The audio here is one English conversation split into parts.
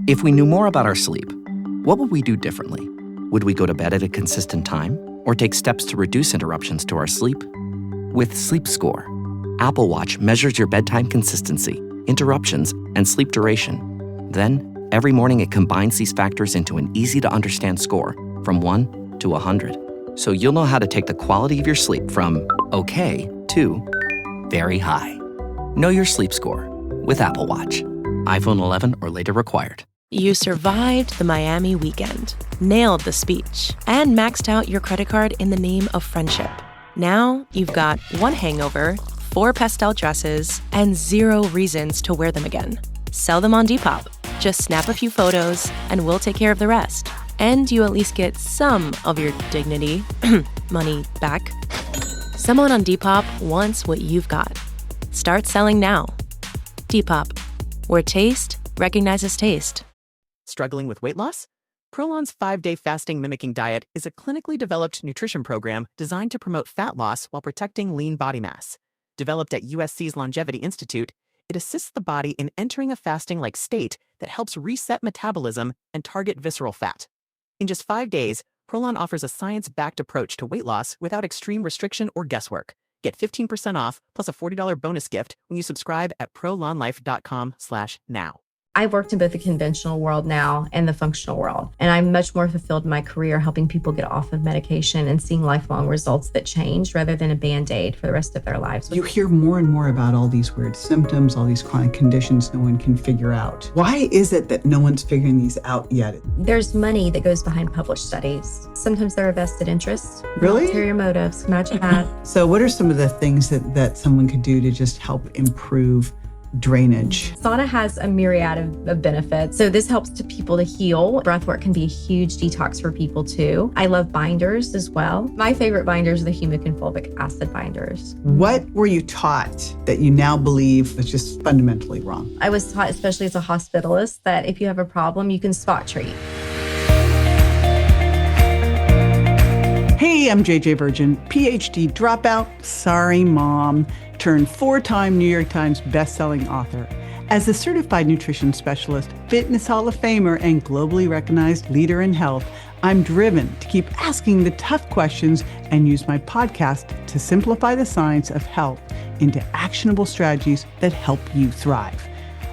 If we knew more about our sleep, what would we do differently? Would we go to bed at a consistent time or take steps to reduce interruptions to our sleep? With Sleep Score, Apple Watch measures your bedtime consistency, interruptions, and sleep duration. Then, every morning it combines these factors into an easy-to-understand score from 1 to 100. So you'll know how to take the quality of your sleep from okay to very high. Know your sleep score with Apple Watch. iPhone 11 or later required. You survived the Miami weekend, nailed the speech, and maxed out your credit card in the name of friendship. Now you've got one hangover, 4 pastel dresses, and 0 reasons to wear them again. Sell them on Depop. Just snap a few photos, and we'll take care of the rest. And you at least get some of your dignity, money back. Someone on Depop wants what you've got. Start selling now. Depop, where taste recognizes taste. Struggling with weight loss? Prolon's 5-day fasting mimicking diet is a clinically developed nutrition program designed to promote fat loss while protecting lean body mass. Developed at USC's Longevity Institute, it assists the body in entering a fasting-like state that helps reset metabolism and target visceral fat. In just 5 days, Prolon offers a science-backed approach to weight loss without extreme restriction or guesswork. Get 15% off plus a $40 bonus gift when you subscribe at prolonlife.com/now. I've worked in both the conventional world now and the functional world, and I'm much more fulfilled in my career helping people get off of medication and seeing lifelong results that change rather than a Band-Aid for the rest of their lives. You hear more and more about all these weird symptoms, all these chronic conditions no one can figure out. Why is it that no one's figuring these out yet? There's money that goes behind published studies. Sometimes there are vested interests. Really? Ulterior motives. Imagine that. So what are some of the things that someone could do to just help improve drainage? Sauna has a myriad of benefits. So this helps to people to heal. Breathwork can be a huge detox for people too. I love binders as well. My favorite binders are the humic and fulvic acid binders. What were you taught that you now believe is just fundamentally wrong? I was taught, especially as a hospitalist, that if you have a problem, you can spot treat. Hey, I'm JJ Virgin, PhD dropout, sorry mom, turned 4-time New York Times bestselling author. As a certified nutrition specialist, fitness Hall of Famer, and globally recognized leader in health, I'm driven to keep asking the tough questions and use my podcast to simplify the science of health into actionable strategies that help you thrive.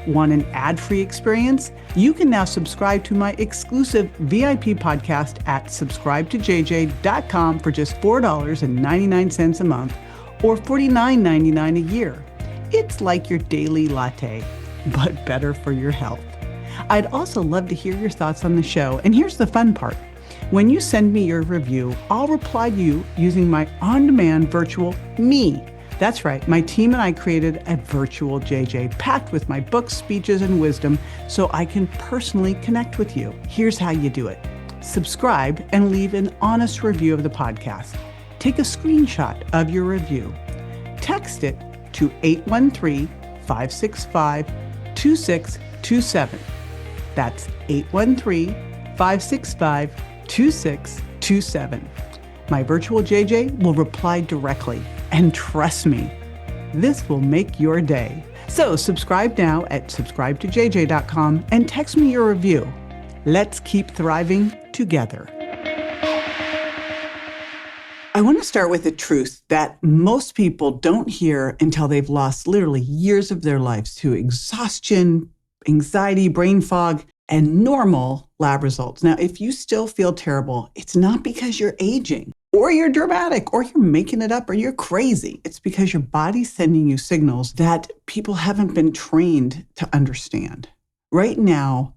Want an ad-free experience? You can now subscribe to my exclusive VIP podcast at subscribetojj.com for just $4.99 a month or $49.99 a year. It's like your daily latte, but better for your health. I'd also love to hear your thoughts on the show. And here's the fun part. When you send me your review, I'll reply to you using my on-demand virtual me. That's right, my team and I created a virtual JJ packed with my books, speeches, and wisdom so I can personally connect with you. Here's how you do it. Subscribe and leave an honest review of the podcast. Take a screenshot of your review. Text it to 813-565-2627. That's 813-565-2627. My virtual JJ will reply directly. And trust me, this will make your day. So subscribe now at subscribetojj.com and text me your review. Let's keep thriving together. I want to start with the truth that most people don't hear until they've lost literally years of their lives to exhaustion, anxiety, brain fog, and normal lab results. Now, if you still feel terrible, it's not because you're aging, or you're dramatic, or you're making it up, or you're crazy. It's because your body's sending you signals that people haven't been trained to understand. Right now,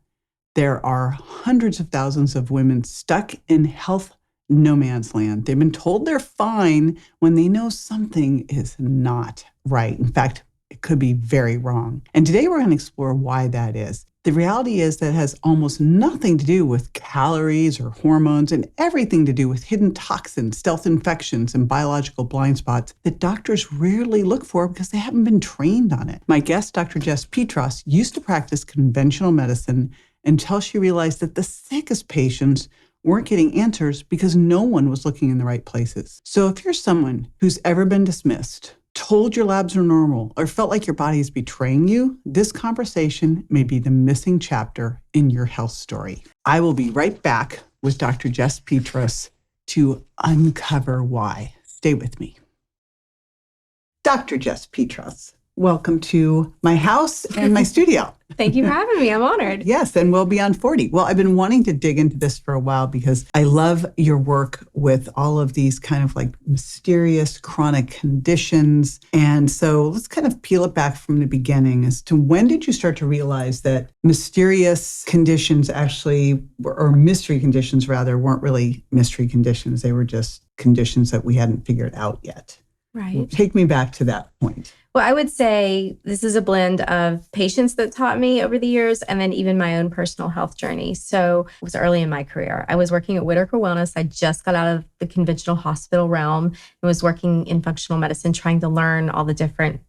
there are hundreds of thousands of women stuck in health no man's land. They've been told they're fine when they know something is not right. In fact, it could be very wrong. And today we're going to explore why that is. The reality is that it has almost nothing to do with calories or hormones and everything to do with hidden toxins, stealth infections, and biological blind spots that doctors rarely look for because they haven't been trained on it. My guest, Dr. Jess Peatross, used to practice conventional medicine until she realized that the sickest patients weren't getting answers because no one was looking in the right places. So if you're someone who's ever been dismissed, told your labs are normal, or felt like your body is betraying you, this conversation may be the missing chapter in your health story. I will be right back with Dr. Jess Peatross to uncover why. Stay with me. Dr. Jess Peatross, welcome to my house and my studio. Thank you for having me. I'm honored. Yes, and we'll be on 40. Well, I've been wanting to dig into this for a while because I love your work with all of these kind of like mysterious chronic conditions. And so let's kind of peel it back from the beginning as to when did you start to realize that mysterious conditions actually, or mystery conditions rather, weren't really mystery conditions. They were just conditions that we hadn't figured out yet. Right. Take me back to that point. Well, I would say this is a blend of patients that taught me over the years and then even my own personal health journey. So it was early in my career. I was working at Whitaker Wellness. I just got out of the conventional hospital realm and was working in functional medicine, trying to learn all the different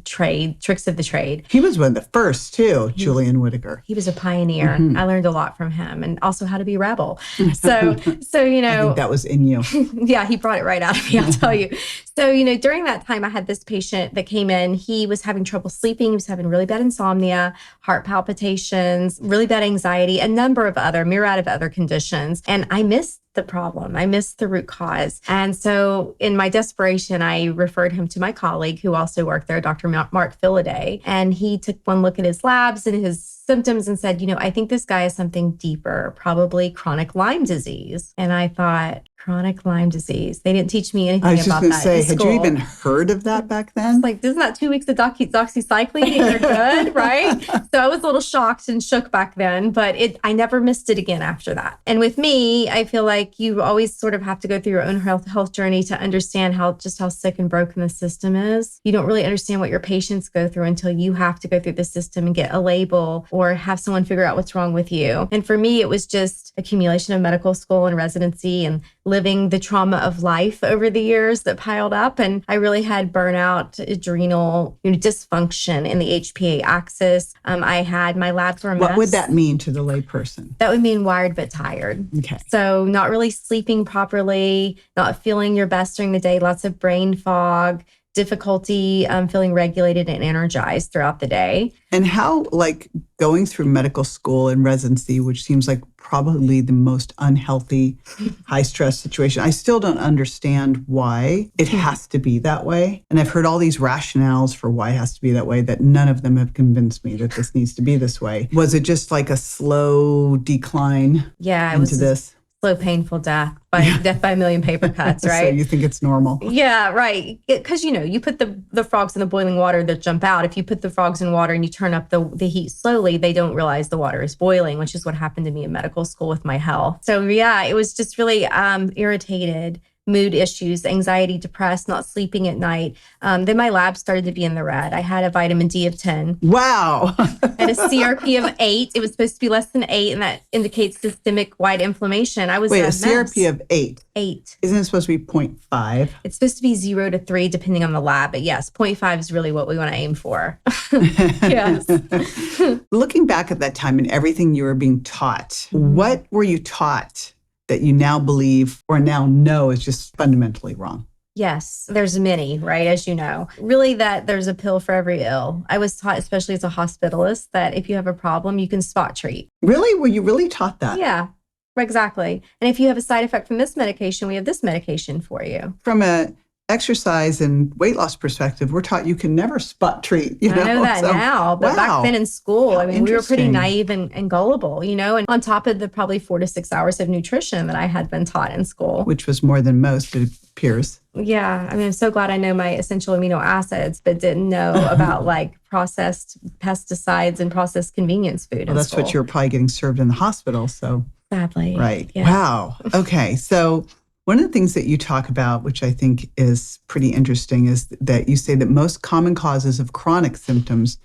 tricks of the trade. He was one of the first too, Julian Whitaker. He was a pioneer. Mm-hmm. I learned a lot from him, and also how to be a rebel. So you know, I think that was in you. Yeah, he brought it right out of me, I'll tell you. So, you know, during that time, I had this patient that came in. He was having trouble sleeping. He was having really bad insomnia, heart palpitations, really bad anxiety, a myriad of other conditions. And I missed the problem. I missed the root cause. And so in my desperation, I referred him to my colleague who also worked there, Dr. Mark Philaday. And he took one look at his labs and his symptoms and said, you know, I think this guy has something deeper, probably chronic Lyme disease. And I thought, chronic Lyme disease. They didn't teach me anything about that. I was just going to say, had you even heard of that back then? It's like, isn't that 2 weeks of doxycycline and you're good, right? So I was a little shocked and shook back then, but I never missed it again after that. And with me, I feel like you always sort of have to go through your own health journey to understand how sick and broken the system is. You don't really understand what your patients go through until you have to go through the system and get a label or have someone figure out what's wrong with you. And for me, it was just accumulation of medical school and residency and living the trauma of life over the years that piled up. And I really had burnout, adrenal dysfunction in the HPA axis. I had my labs were a mess. What would that mean to the layperson? That would mean wired but tired. Okay. So not really sleeping properly, not feeling your best during the day, lots of brain fog, difficulty feeling regulated and energized throughout the day. And how, like, going through medical school and residency, which seems like probably the most unhealthy, high-stress situation, I still don't understand why it has to be that way. And I've heard all these rationales for why it has to be that way that none of them have convinced me that this needs to be this way. Was it just like a slow decline into this? Slow, painful death by a million paper cuts, right? So you think it's normal? Yeah, right. Because, you put the frogs in the boiling water that jump out. If you put the frogs in water and you turn up the heat slowly, they don't realize the water is boiling, which is what happened to me in medical school with my health. So yeah, it was just really irritated, mood issues, anxiety, depressed, not sleeping at night. Then my lab started to be in the red. I had a vitamin D of 10. Wow. I had a CRP of 8. It was supposed to be less than 8, and that indicates systemic-wide inflammation. I was Wait, a CRP of 8? 8. Isn't it supposed to be 0.5? It's supposed to be 0 to 3, depending on the lab. But yes, 0.5 is really what we want to aim for. Yes. Looking back at that time and everything you were being taught, what were you taught that you now believe or now know is just fundamentally wrong? Yes, there's many, right? As you know, really that there's a pill for every ill. I was taught, especially as a hospitalist, that if you have a problem, you can spot treat. Really? Were you really taught that? Yeah, exactly. And if you have a side effect from this medication, we have this medication for you. From a exercise and weight loss perspective, we're taught you can never spot treat. I know that now, but back then in school, we were pretty naive and gullible, and on top of the probably 4 to 6 hours of nutrition that I had been taught in school. Which was more than most, it appears. Yeah. I'm so glad I know my essential amino acids, but didn't know about processed pesticides and processed convenience food. Well, that's what you were probably getting served in the hospital. So sadly. Right. Yeah. Wow. Okay. So one of the things that you talk about, which I think is pretty interesting, is that you say that most common causes of chronic symptoms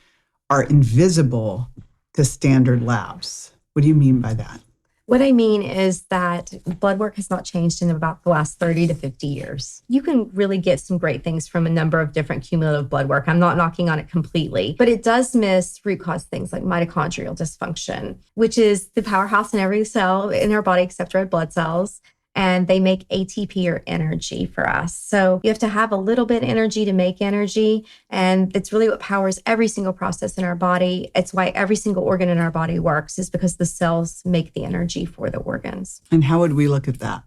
are invisible to standard labs. What do you mean by that? What I mean is that blood work has not changed in about the last 30 to 50 years. You can really get some great things from a number of different cumulative blood work. I'm not knocking on it completely, but it does miss root cause things like mitochondrial dysfunction, which is the powerhouse in every cell in our body except red blood cells. and they make ATP or energy for us. So you have to have a little bit of energy to make energy. And it's really what powers every single process in our body. It's why every single organ in our body works, is because the cells make the energy for the organs. And how would we look at that?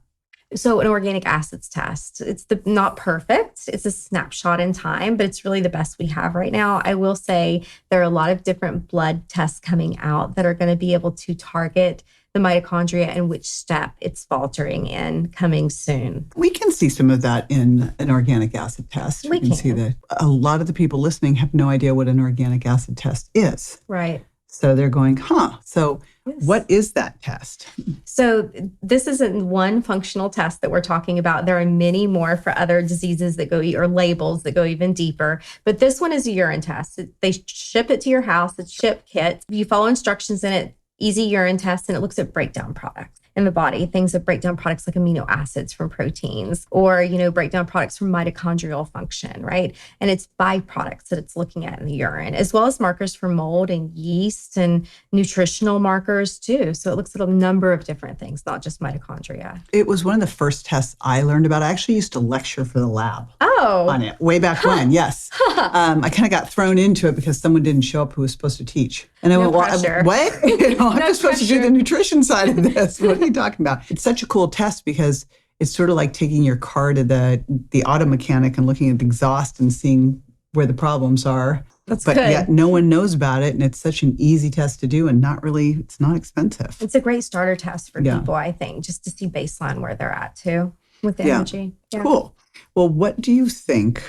So an organic acids test, it's not perfect. It's a snapshot in time, but it's really the best we have right now. I will say there are a lot of different blood tests coming out that are going to be able to target the mitochondria and which step it's faltering in coming soon. We can see some of that in an organic acid test. We can see that a lot of the people listening have no idea what an organic acid test is. Right. So they're going, so yes. What is that test? So this isn't one functional test that we're talking about. There are many more for other diseases that go, or labels that go even deeper. But this one is a urine test. They ship it to your house. It's ship kit. You follow instructions in it, easy urine test, and it looks at breakdown products in the body, things that break down products like amino acids from proteins, or, break down products from mitochondrial function, right? And it's byproducts that it's looking at in the urine, as well as markers for mold and yeast and nutritional markers too. So it looks at a number of different things, not just mitochondria. It was one of the first tests I learned about. I actually used to lecture for the lab on it way back when, yes. I kind of got thrown into it because someone didn't show up who was supposed to teach. And I went, what? I'm just supposed to do the nutrition side of this. What are you talking about? It's such a cool test because it's sort of like taking your car to the auto mechanic and looking at the exhaust and seeing where the problems are. But good. Yet no one knows about it. And it's such an easy test to do and it's not expensive. It's a great starter test for people, I think, just to see baseline where they're at too with the energy. Yeah. Cool. Well, what do you think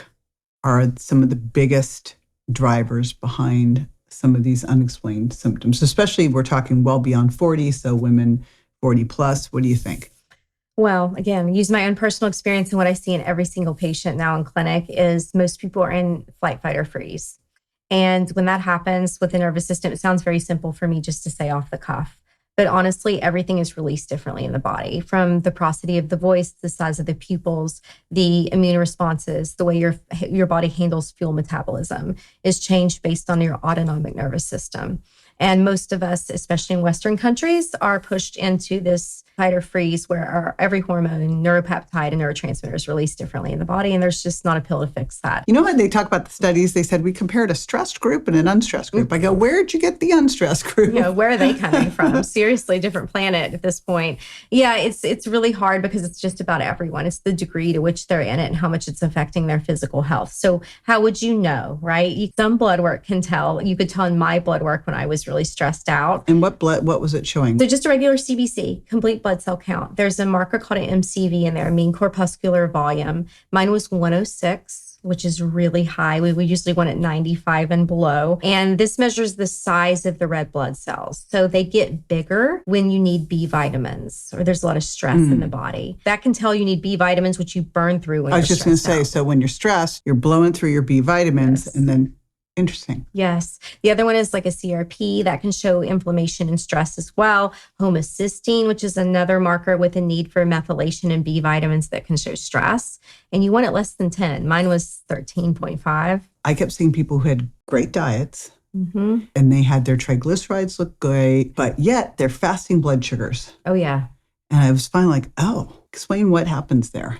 are some of the biggest drivers behind some of these unexplained symptoms, especially we're talking well beyond 40, so women 40 plus. What do you think? Well, again, use my own personal experience, and what I see in every single patient now in clinic is most people are in flight, fight, or freeze. And when that happens with the nervous system, it sounds very simple for me just to say off the cuff. But honestly, everything is released differently in the body, from the prosody of the voice, the size of the pupils, the immune responses, the way your body handles fuel metabolism is changed based on your autonomic nervous system. And most of us, especially in Western countries, are pushed into this fight or freeze where every hormone, neuropeptide, and neurotransmitter is released differently in the body. And there's just not a pill to fix that. You know, when they talk about the studies, they said we compared a stressed group and an unstressed group. I go, where'd you get the unstressed group? Where are they coming from? Seriously, different planet at this point. Yeah, it's really hard because it's just about everyone. It's the degree to which they're in it and how much it's affecting their physical health. So how would you know, right? Some blood work can tell. You could tell in my blood work when I was really stressed out. And what was it showing? So just a regular CBC, complete blood cell count. There's a marker called an MCV in there, mean corpuscular volume. Mine was 106, which is really high. We usually want it 95 and below. And this measures the size of the red blood cells. So they get bigger when you need B vitamins or there's a lot of stress in the body. That can tell you need B vitamins, which you burn through when you're stressed. I was just going to say, so when you're stressed, you're blowing through your B vitamins and then interesting. Yes. The other one is like a CRP that can show inflammation and stress as well. Homocysteine, which is another marker with a need for methylation and B vitamins that can show stress. And you want it less than 10. Mine was 13.5. I kept seeing people who had great diets and they had their triglycerides look great, but yet they're fasting blood sugars. Oh, yeah. And I was finally like, explain what happens there.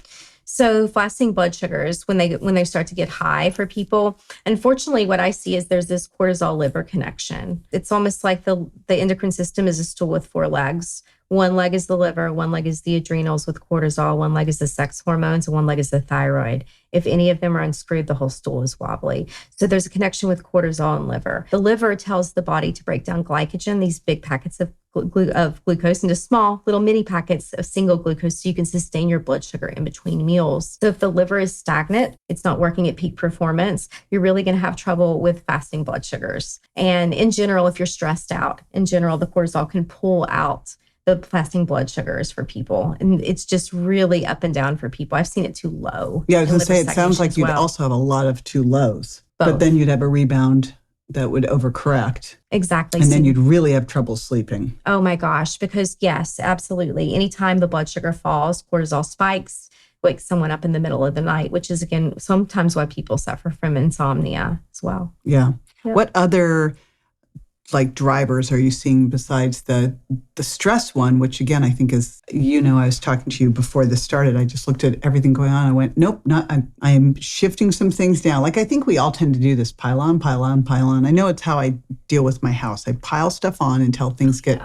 So fasting blood sugars, when they start to get high for people, unfortunately, what I see is there's this cortisol liver connection. It's almost like the endocrine system is a stool with 4 legs. One leg is the liver, one leg is the adrenals with cortisol, one leg is the sex hormones, and one leg is the thyroid. If any of them are unscrewed, the whole stool is wobbly. So there's a connection with cortisol and liver. The liver tells the body to break down glycogen, these big packets of glucose, into small little mini packets of single glucose so you can sustain your blood sugar in between meals. So if the liver is stagnant, it's not working at peak performance, you're really going to have trouble with fasting blood sugars. And in general, if you're stressed out, in general, the cortisol can pull out the fasting blood sugars for people. And it's just really up and down for people. I've seen it too low. Yeah, I was going to say, it sounds like you'd also have a lot of too lows, but then you'd have a rebound that would overcorrect. Exactly. And then you'd really have trouble sleeping. Oh my gosh, because yes, absolutely. Anytime the blood sugar falls, cortisol spikes, wakes someone up in the middle of the night, which is, again, sometimes why people suffer from insomnia as well. Yeah. What other like drivers are you seeing besides the stress one, which again, I think is, I was talking to you before this started. I just looked at everything going on. I went, nope, I am shifting some things down. Like I think we all tend to do this pile on, pile on, pile on. I know it's how I deal with my house. I pile stuff on until things get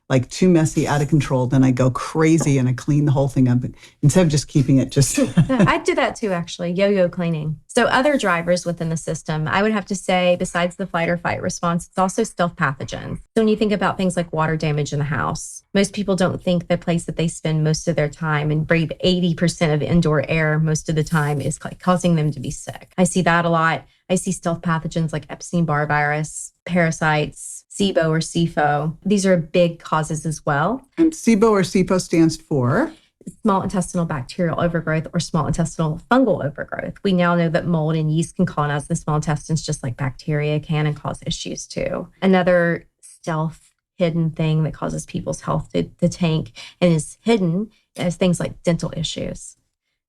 like too messy, out of control. Then I go crazy and I clean the whole thing up instead of just keeping it just. I do that too, actually, yo-yo cleaning. So other drivers within the system, I would have to say, besides the fight or fight response, it's also stealth pathogens. So when you think about things like water damage in the house, most people don't think the place that they spend most of their time and breathe 80% of indoor air most of the time is causing them to be sick. I see that a lot. I see stealth pathogens like Epstein-Barr virus, parasites, SIBO or SIFO. These are big causes as well. And SIBO or SIFO stands for? Small intestinal bacterial overgrowth or small intestinal fungal overgrowth. We now know that mold and yeast can colonize the small intestines just like bacteria can and cause issues too. Another stealth hidden thing that causes people's health to tank and is hidden as things like dental issues.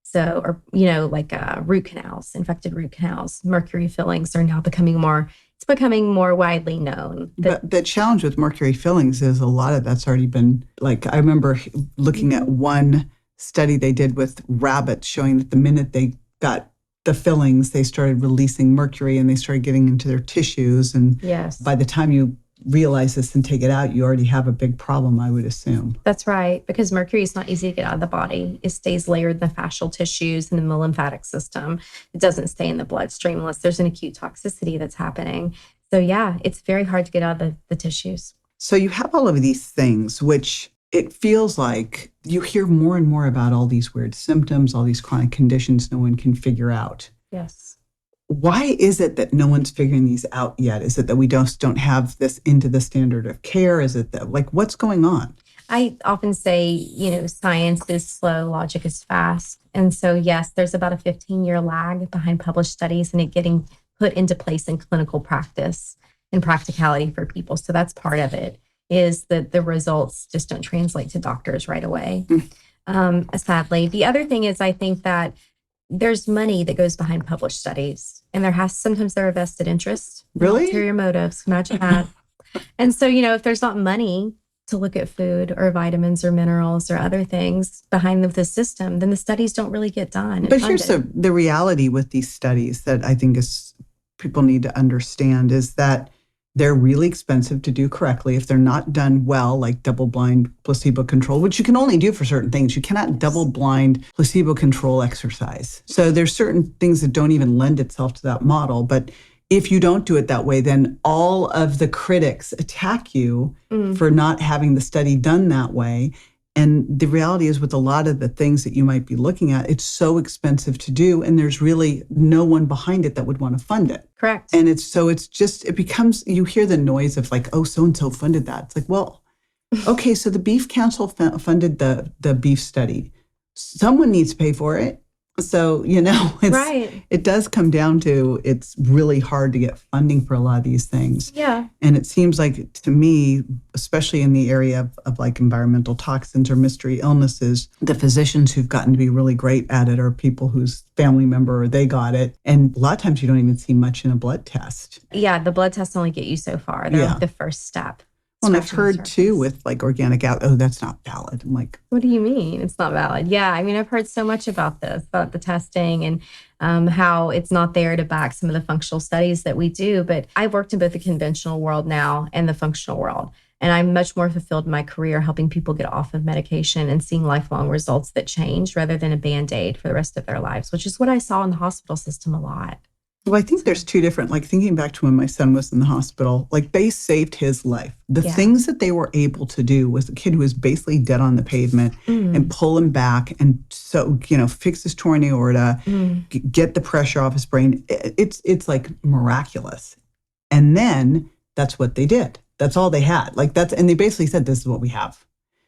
So, or, like root canals, infected root canals, mercury fillings are now becoming more widely known. But the challenge with mercury fillings is a lot of that's already been, like, I remember looking at one study they did with rabbits showing that the minute they got the fillings, they started releasing mercury and they started getting into their tissues. And by the time you realize this and take it out, you already have a big problem, I would assume. That's right, because mercury is not easy to get out of the body. It stays layered in the fascial tissues and in the lymphatic system. It doesn't stay in the bloodstream unless there's an acute toxicity that's happening. So yeah, it's very hard to get out of the tissues. So you have all of these things, which it feels like you hear more and more about all these weird symptoms, all these chronic conditions no one can figure out. Yes. Why is it that no one's figuring these out yet? Is it that we don't have this into the standard of care? Is it that, like, what's going on? I often say, science is slow, logic is fast. And so, yes, there's about a 15-year lag behind published studies and it getting put into place in clinical practice and practicality for people. So that's part of it, is that the results just don't translate to doctors right away, sadly. The other thing is I think that there's money that goes behind published studies, and sometimes there are vested interests. Really? Ulterior motives. Imagine that. And so, if there's not money to look at food or vitamins or minerals or other things behind the system, then the studies don't really get done. But here's the reality with these studies that I think is people need to understand is that they're really expensive to do correctly. If they're not done well, like double-blind placebo control, which you can only do for certain things. You cannot double-blind placebo control exercise. So there's certain things that don't even lend itself to that model. But if you don't do it that way, then all of the critics attack you for not having the study done that way. And the reality is with a lot of the things that you might be looking at, it's so expensive to do. And there's really no one behind it that would want to fund it. Correct. And it becomes, you hear the noise of like, oh, so-and-so funded that. It's like, well, okay, so the Beef Council funded the beef study. Someone needs to pay for it. So, it does come down to, it's really hard to get funding for a lot of these things. Yeah. And it seems like, to me, especially in the area of like environmental toxins or mystery illnesses, the physicians who've gotten to be really great at it are people whose family member or they got it. And a lot of times you don't even see much in a blood test. Yeah, the blood tests only get you so far. They're like the first step. Well, and I've heard too with like organic that's not valid. I'm like, what do you mean it's not valid? Yeah, I mean, I've heard so much about this, about the testing and how it's not there to back some of the functional studies that we do. But I've worked in both the conventional world now and the functional world. And I'm much more fulfilled in my career helping people get off of medication and seeing lifelong results that change rather than a Band-Aid for the rest of their lives, which is what I saw in the hospital system a lot. Well, I think there's two different, like thinking back to when my son was in the hospital, like they saved his life. The things that they were able to do was a kid who was basically dead on the pavement and pull him back and so, fix his torn aorta, get the pressure off his brain. It's like miraculous. And then that's what they did. That's all they had. And they basically said, this is what we have.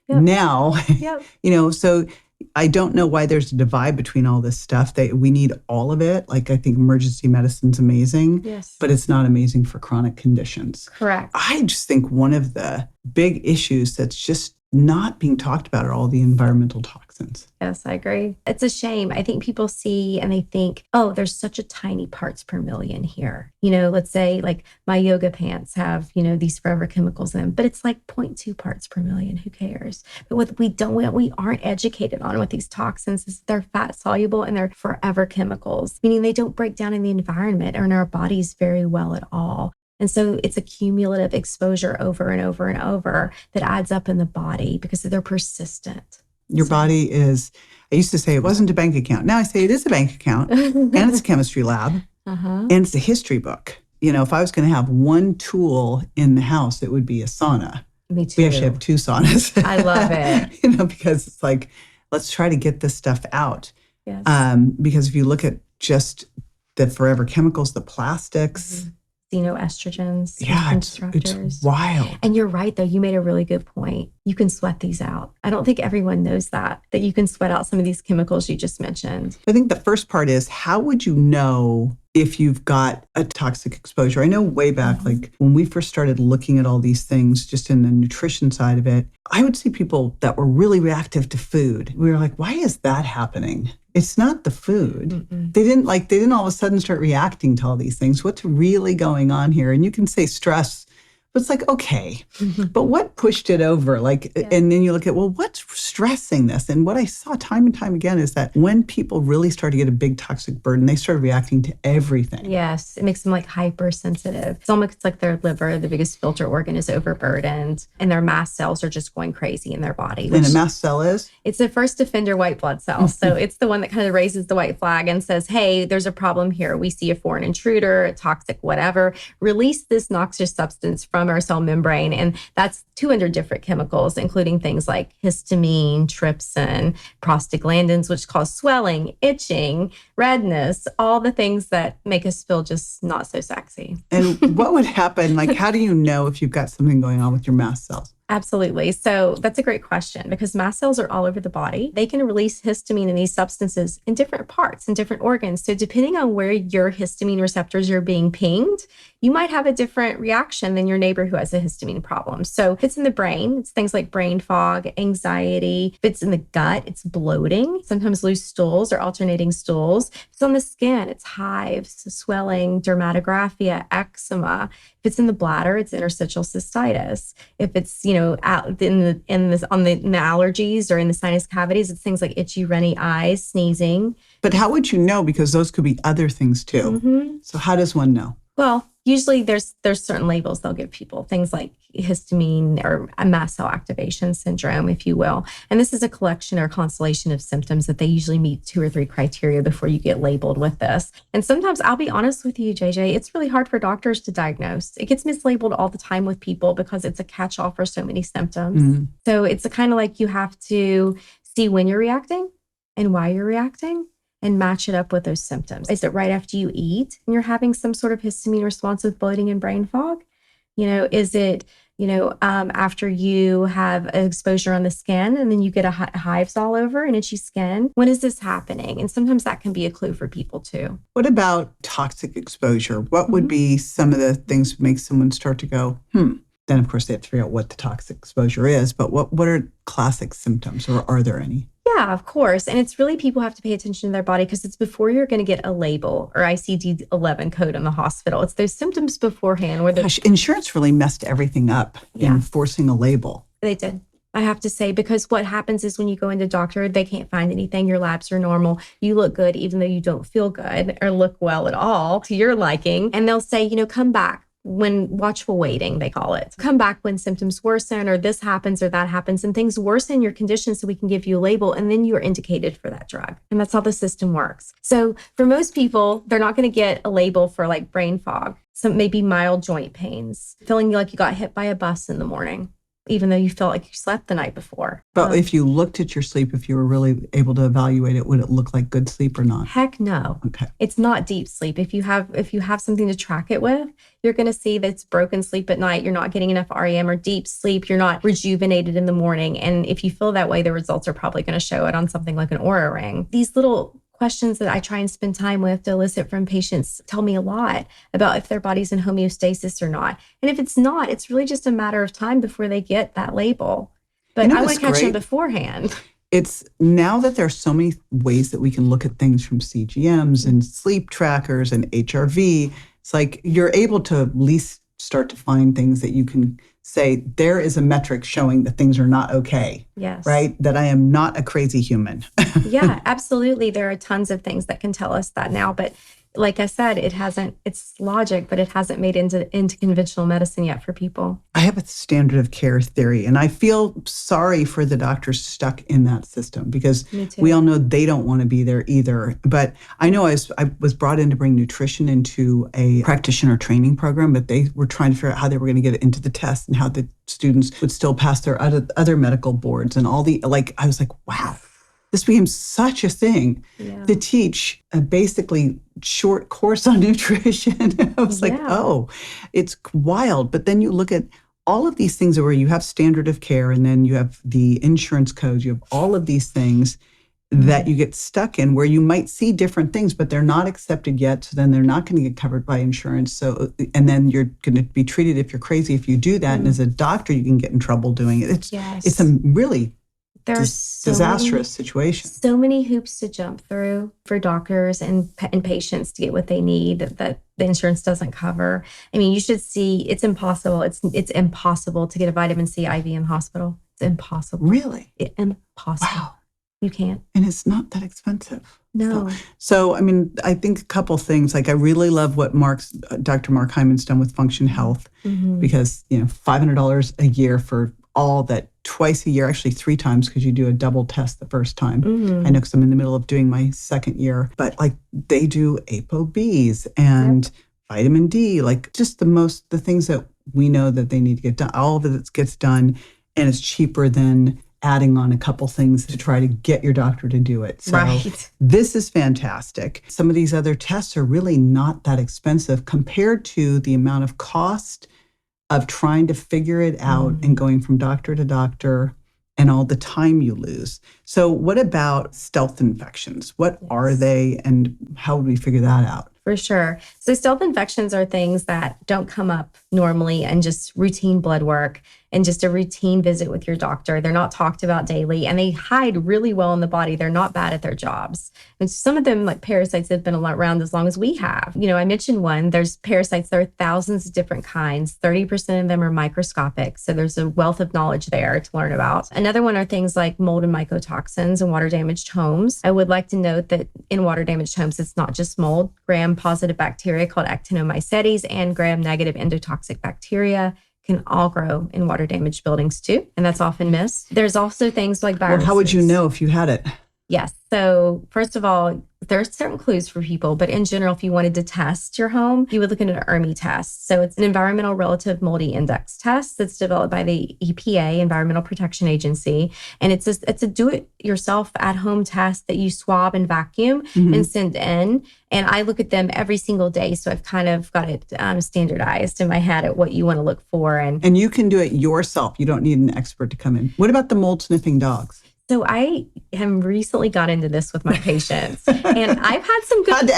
Yep. Now, so I don't know why there's a divide between all this stuff. We need all of it. Like, I think emergency medicine's amazing, but it's not amazing for chronic conditions. Correct. I just think one of the big issues that's just not being talked about are all the environmental toxins. toxins. Yes, I agree. It's a shame. I think people see and they think, oh, there's such a tiny parts per million here. Let's say like my yoga pants have, these forever chemicals in them, but it's like 0.2 parts per million. Who cares? But what we aren't educated on with these toxins is they're fat soluble and they're forever chemicals, meaning they don't break down in the environment or in our bodies very well at all. And so it's a cumulative exposure over and over and over that adds up in the body because they're persistent. Your body is, I used to say it wasn't a bank account. Now I say it is a bank account and it's a chemistry lab and it's a history book. If I was going to have one tool in the house, it would be a sauna. Me too. We actually have 2 saunas. I love it. Because it's like, let's try to get this stuff out. Yes. Because if you look at just the forever chemicals, the plastics, xenoestrogens, it's wild. And you're right, though. You made a really good point. You can sweat these out. I don't think everyone knows that you can sweat out some of these chemicals you just mentioned. I think the first part is, how would you know if you've got a toxic exposure? I know way back, like when we first started looking at all these things, just in the nutrition side of it, I would see people that were really reactive to food. We were like, why is that happening? It's not the food. They didn't all of a sudden start reacting to all these things. What's really going on here? And you can say stress, but it's like, okay, but what pushed it over? And then you look at, well, what's stressing this? And what I saw time and time again is that when people really start to get a big toxic burden, they start reacting to everything. Yes, it makes them like hypersensitive. It's almost like their liver, the biggest filter organ, is overburdened and their mast cells are just going crazy in their body. And a mast cell is? It's the first offender white blood cell. So it's the one that kind of raises the white flag and says, hey, there's a problem here. We see a foreign intruder, a toxic whatever. Release this noxious substance from our cell membrane. And that's 200 different chemicals, including things like histamine, trypsin, prostaglandins, which cause swelling, itching, redness, all the things that make us feel just not so sexy. And what would happen? How do you know if you've got something going on with your mast cells? Absolutely. So that's a great question because mast cells are all over the body. They can release histamine and these substances in different parts and different organs. So depending on where your histamine receptors are being pinged, you might have a different reaction than your neighbor who has a histamine problem. So if it's in the brain, it's things like brain fog, anxiety. If it's in the gut, it's bloating, sometimes loose stools or alternating stools. If it's on the skin, it's hives, swelling, dermatographia, eczema. If it's in the bladder, it's interstitial cystitis. If it's, out in the allergies or in the sinus cavities, it's things like itchy, runny eyes, sneezing. But how would you know? Because those could be other things too. So how does one know? Well, usually there's certain labels they'll give people, things like histamine or a mast cell activation syndrome, if you will. And this is a collection or constellation of symptoms that they usually meet 2 or 3 criteria before you get labeled with this. And sometimes, I'll be honest with you, JJ, it's really hard for doctors to diagnose. It gets mislabeled all the time with people because it's a catch-all for so many symptoms. So it's a kind of like you have to see when you're reacting and why you're reacting, and match it up with those symptoms. Is it right after you eat and you're having some sort of histamine response with bloating and brain fog? Is it, after you have an exposure on the skin and then you get hives all over and itchy skin? When is this happening? And sometimes that can be a clue for people too. What about toxic exposure? What would be some of the things that make someone start to go, Then, of course, they have to figure out what the toxic exposure is. But what are classic symptoms, or are there any? Yeah, of course. And it's really, people have to pay attention to their body because it's before you're going to get a label or ICD-11 code in the hospital. It's those symptoms beforehand where Gosh, insurance really messed everything up in forcing a label. They did. I have to say, because what happens is when you go into doctor, they can't find anything. Your labs are normal. You look good, even though you don't feel good or look well at all to your liking. And they'll say, come back. When watchful waiting, they call it. Come back when symptoms worsen or this happens or that happens and things worsen your condition so we can give you a label and then you're indicated for that drug. And that's how the system works. So for most people, they're not going to get a label for like brain fog, some maybe mild joint pains, feeling like you got hit by a bus in the morning, even though you felt like you slept the night before. But if you looked at your sleep, if you were really able to evaluate it, would it look like good sleep or not? Heck no. Okay. It's not deep sleep. If you have something to track it with, you're going to see that it's broken sleep at night. You're not getting enough REM or deep sleep. You're not rejuvenated in the morning. And if you feel that way, the results are probably going to show it on something like an Oura ring. These little questions that I try and spend time with to elicit from patients tell me a lot about if their body's in homeostasis or not. And if it's not, it's really just a matter of time before they get that label. But I want to catch them beforehand. it's now that there are so many ways that we can look at things from CGMs and sleep trackers and HRV, it's like you're able to at least start to find things that you can say, there is a metric showing that things are not okay. Yes. Right? That I am not a crazy human. Yeah, absolutely. There are tons of things that can tell us that now. But like I said, it's logic, but it hasn't made into conventional medicine yet for people. I have a standard of care theory, and I feel sorry for the doctors stuck in that system because we all know they don't want to be there either. But I know I was brought in to bring nutrition into a practitioner training program, but they were trying to figure out how they were going to get it into the test and how the students would still pass their other medical boards and all I was like, wow. This became such a thing to teach a basically short course on nutrition. I was like, oh, it's wild. But then you look at all of these things where you have standard of care and then you have the insurance codes, you have all of these things that you get stuck in where you might see different things, but they're not accepted yet. So then they're not going to get covered by insurance. So, and then you're going to be treated if you're crazy if you do that. And as a doctor, you can get in trouble doing it. It's a really disastrous situation. So many hoops to jump through for doctors and patients to get what they need that the insurance doesn't cover. I mean, you should see it's impossible. It's impossible to get a vitamin C IV in the hospital. It's impossible. Really? Impossible. Wow. You can't. And it's not that expensive. No. So, I mean, I think a couple things. Like I really love what Dr. Mark Hyman's done with Function Health because, $500 a year for all that twice a year, actually 3 times because you do a double test the first time. I know because I'm in the middle of doing my second year, but like they do ApoBs and vitamin D, like just the things that we know that they need to get done. All of it gets done and it's cheaper than adding on a couple things to try to get your doctor to do it. So this is fantastic. Some of these other tests are really not that expensive compared to the amount of cost of trying to figure it out and going from doctor to doctor and all the time you lose. So what about stealth infections? What are they and how would we figure that out? For sure. So stealth infections are things that don't come up normally and just routine blood work and just a routine visit with your doctor. They're not talked about daily and they hide really well in the body. They're not bad at their jobs. And some of them, like parasites, have been around as long as we have. I mentioned one. There's parasites. There are thousands of different kinds. 30% of them are microscopic. So there's a wealth of knowledge there to learn about. Another one are things like mold and mycotoxins in water-damaged homes. I would like to note that in water-damaged homes, it's not just mold. Gram-positive bacteria called actinomycetes and gram-negative endotoxic bacteria can all grow in water-damaged buildings too, and that's often missed. There's also things like viruses. Well, how would you know if you had it? Yes. So first of all, there's certain clues for people, but in general, if you wanted to test your home, you would look into an ERMI test. So it's an environmental relative moldy index test that's developed by the EPA, Environmental Protection Agency. And it's a do-it-yourself at-home test that you swab and vacuum and send in. And I look at them every single day. So I've kind of got it standardized in my head at what you want to look for. And you can do it yourself. You don't need an expert to come in. What about the mold sniffing dogs? So I have recently got into this with my patients and I've had some good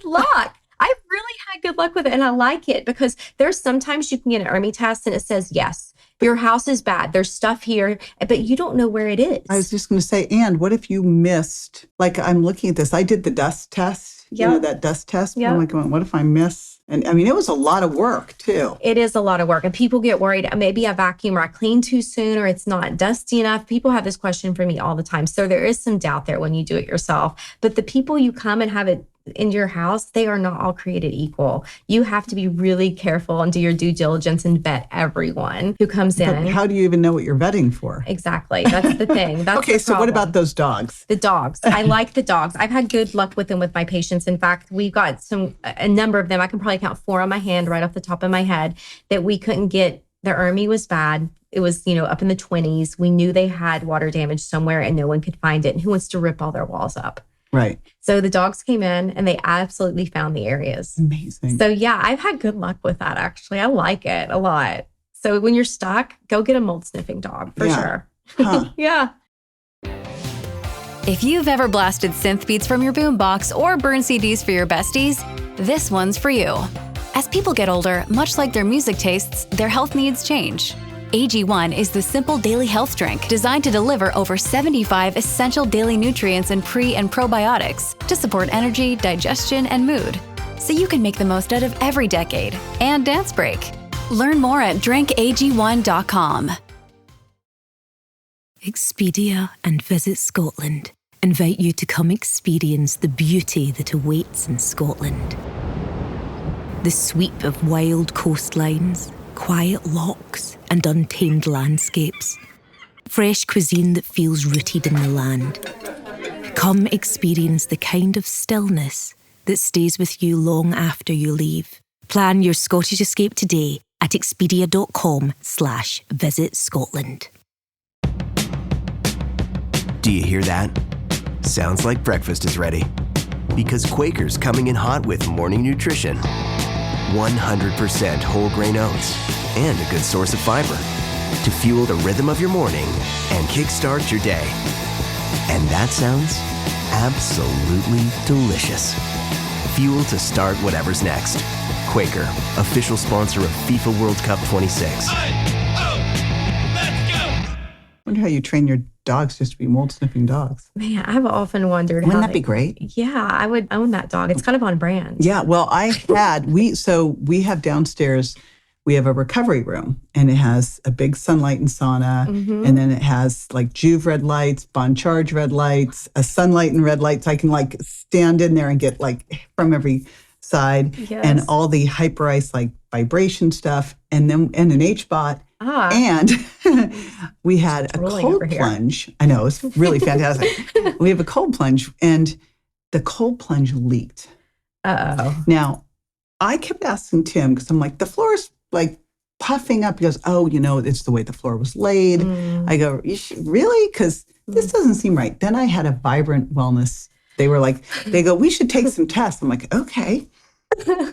luck. I've really had good luck with it and I like it because there's sometimes you can get an ERMI test and it says, yes, your house is bad. There's stuff here, but you don't know where it is. I was just going to say, and what if you missed, like I'm looking at this, I did the dust test, that dust test. I'm like, what if I miss? And I mean, it was a lot of work too. It is a lot of work. And people get worried, maybe I vacuum or I clean too soon or it's not dusty enough. People have this question for me all the time. So there is some doubt there when you do it yourself. But the people you come and have it in your house, they are not all created equal. You have to be really careful and do your due diligence and vet everyone who comes in. But how do you even know what you're vetting for? Exactly. That's the thing. That's okay, so what about those dogs? The dogs. I like the dogs. I've had good luck with them with my patients. In fact, we've got a number of them. I can probably count 4 on my hand right off the top of my head that we couldn't get. Their ERMI was bad. It was, up in the 20s. We knew they had water damage somewhere and no one could find it. And who wants to rip all their walls up? Right. So the dogs came in and they absolutely found the areas. Amazing. So yeah, I've had good luck with that actually. I like it a lot. So when you're stuck, go get a mold sniffing dog for sure. Huh. Yeah. If you've ever blasted synth beats from your boombox or burned CDs for your besties, this one's for you. As people get older, much like their music tastes, their health needs change. AG1 is the simple daily health drink designed to deliver over 75 essential daily nutrients and pre- and probiotics to support energy, digestion, and mood, so you can make the most out of every decade and dance break. Learn more at drinkag1.com. Expedia and Visit Scotland invite you to come experience the beauty that awaits in Scotland. The sweep of wild coastlines, quiet lochs, and untamed landscapes. Fresh cuisine that feels rooted in the land. Come experience the kind of stillness that stays with you long after you leave. Plan your Scottish escape today at expedia.com/Visit Scotland. Do you hear that? Sounds like breakfast is ready. Because Quaker's coming in hot with morning nutrition. 100% whole grain oats and a good source of fiber to fuel the rhythm of your morning and kickstart your day. And that sounds absolutely delicious. Fuel to start whatever's next. Quaker, official sponsor of FIFA World Cup 26. I wonder how you train your dogs just to be mold sniffing dogs. Man, I've often wondered. Wouldn't that be great? Yeah, I would own that dog. It's kind of on brand. Yeah, well, we have downstairs, we have a recovery room, and it has a big sunlight and sauna, and then it has like Juve red lights, Bon Charge red lights, a sunlight and red lights. I can like stand in there and get like from every side, and all the hyper ice like vibration stuff, and an H-bot. And we had a cold plunge. I know, it's really fantastic. We have a cold plunge, and the cold plunge leaked. Uh-oh. Now, I kept asking Tim, because I'm like, the floor's like puffing up. He goes, oh, it's the way the floor was laid. I go, really? Because this doesn't seem right. Then I had a Vibrant Wellness. They go, we should take some tests. I'm like, okay.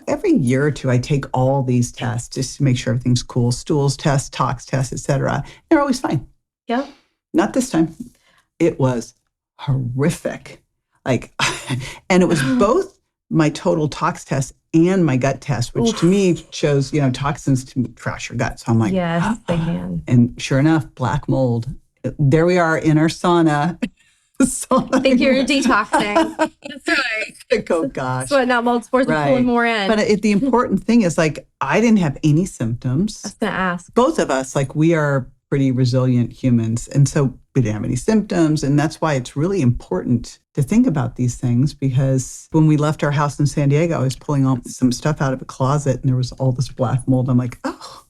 Every year or two, I take all these tests just to make sure everything's cool. Stools tests, tox tests, et cetera. They're always fine. Yeah. Not this time. It was horrific. And it was both my total tox test and my gut test, which to me shows, toxins to trash your gut. So I'm like, yes, they can. And sure enough, black mold. There we are in our sauna. I think you're detoxing. That's right. Oh, gosh. So now mold spores are pulling more in. But the important thing is, I didn't have any symptoms. I was going to ask. Both of us, we are pretty resilient humans. And so we didn't have any symptoms. And that's why it's really important to think about these things, because when we left our house in San Diego, I was pulling some stuff out of a closet and there was all this black mold. I'm like, oh.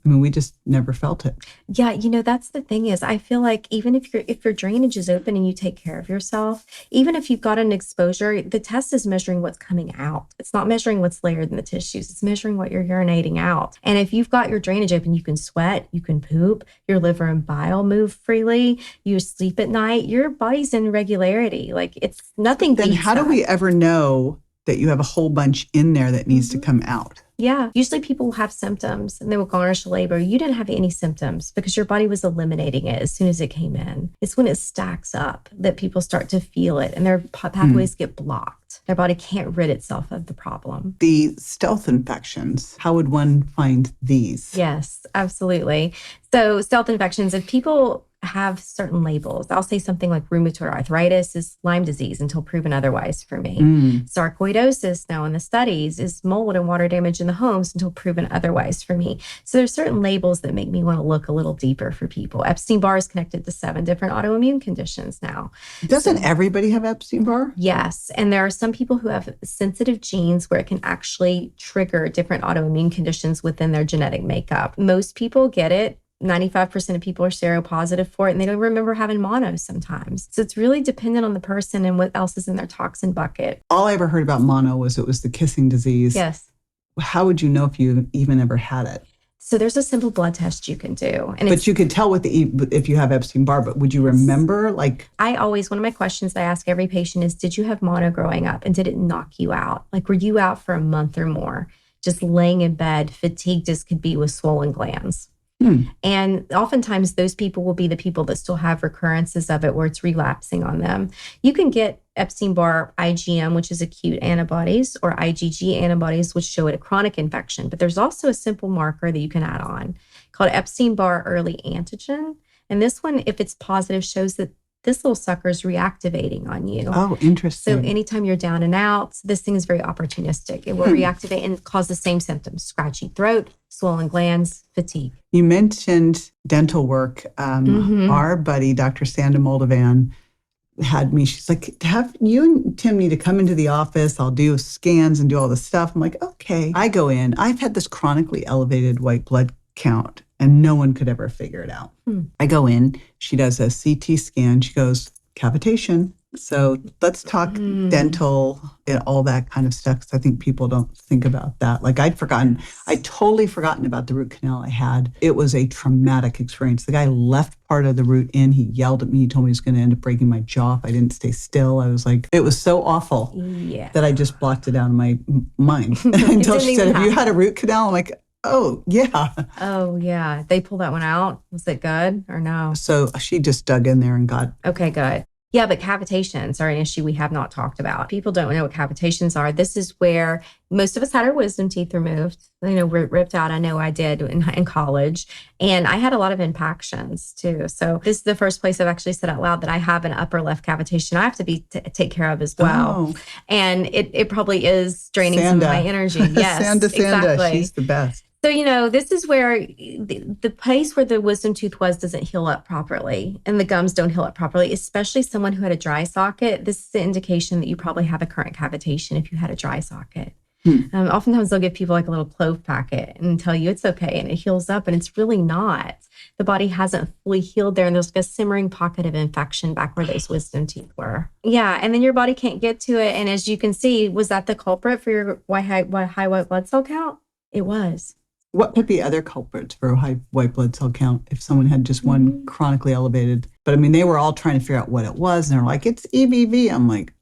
We just never felt it. Yeah, that's the thing is, I feel like even if your drainage is open and you take care of yourself, even if you've got an exposure, the test is measuring what's coming out. It's not measuring what's layered in the tissues. It's measuring what you're urinating out. And if you've got your drainage open, you can sweat, you can poop, your liver and bile move freely, you sleep at night, your body's in regularity. It's nothing. Then how do we ever know that you have a whole bunch in there that needs to come out? Yeah. Usually people will have symptoms and they will garnish labor. You didn't have any symptoms because your body was eliminating it as soon as it came in. It's when it stacks up that people start to feel it and their pathways get blocked. Their body can't rid itself of the problem. The stealth infections, how would one find these? Yes, absolutely. So stealth infections, if people have certain labels, I'll say something like rheumatoid arthritis is Lyme disease until proven otherwise for me. Sarcoidosis now in the studies is mold and water damage in the homes until proven otherwise for me. So there's certain labels that make me want to look a little deeper for people. Epstein-Barr is connected to 7 different autoimmune conditions now. Doesn't everybody have Epstein-Barr? Yes. And there are some people who have sensitive genes where it can actually trigger different autoimmune conditions within their genetic makeup. Most people get it. 95% of people are seropositive for it, and they don't remember having mono sometimes. So it's really dependent on the person and what else is in their toxin bucket. All I ever heard about mono was it was the kissing disease. Yes. How would you know if you even ever had it? So there's a simple blood test you can do. But you could tell if you have Epstein-Barr, but would you remember? One of my questions I ask every patient is, did you have mono growing up and did it knock you out? Were you out for a month or more, just laying in bed, fatigued as could be with swollen glands? And oftentimes those people will be the people that still have recurrences of it where it's relapsing on them. You can get Epstein-Barr IgM, which is acute antibodies, or IgG antibodies, which show it a chronic infection. But there's also a simple marker that you can add on called Epstein-Barr early antigen. And this one, if it's positive, shows that this little sucker is reactivating on you. Oh, interesting. So anytime you're down and out, this thing is very opportunistic. It will reactivate and cause the same symptoms: scratchy throat, swollen glands, fatigue. You mentioned dental work. Our buddy, Dr. Sanda Moldovan, had me. She's like, have you and Tim need to come into the office. I'll do scans and do all this stuff. I'm like, okay. I go in. I've had this chronically elevated white blood count and no one could ever figure it out. I go in. She does a CT scan. She goes, cavitation. So let's talk dental and all that kind of stuff, because I think people don't think about that. Like I'd totally forgotten about the root canal I had. It was a traumatic experience. The guy left part of the root in. He yelled at me. He told me he was going to end up breaking my jaw if I didn't stay still. I was like, it was so awful that I just blocked it out of my mind until she said, have you had a root canal? I'm like, oh, yeah. Oh, yeah. They pulled that one out. Was it good or no? So she just dug in there and got... Okay, good. Yeah, but cavitations are an issue we have not talked about. People don't know what cavitations are. This is where most of us had our wisdom teeth removed, ripped out. I know I did in college. And I had a lot of impactions too. So this is the first place I've actually said out loud that I have an upper left cavitation I have to take care of as well. Oh. And it probably is draining some of my energy. Yes, Sanda, exactly. She's the best. So, this is where the place where the wisdom tooth was doesn't heal up properly and the gums don't heal up properly, especially someone who had a dry socket. This is the indication that you probably have a current cavitation if you had a dry socket. Oftentimes they'll give people like a little clove packet and tell you it's okay and it heals up, and it's really not. The body hasn't fully healed there, and there's like a simmering pocket of infection back where those wisdom teeth were. Yeah, and then your body can't get to it. And as you can see, was that the culprit for your high white blood cell count? It was. What could be other culprits for a high white blood cell count if someone had just one chronically elevated? But I mean, they were all trying to figure out what it was. And they're like, it's EBV. I'm like,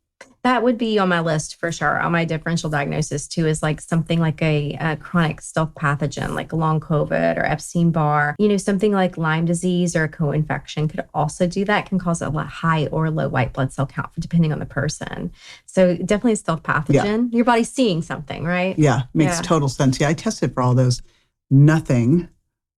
that would be on my list for sure. On my differential diagnosis too is like something like a chronic stealth pathogen, like long COVID or Epstein-Barr. Something like Lyme disease or a co-infection could also do that. Can cause a high or low white blood cell count depending on the person. So definitely a stealth pathogen. Yeah. Your body's seeing something, right? Yeah, makes total sense. Yeah, I tested for all those. Nothing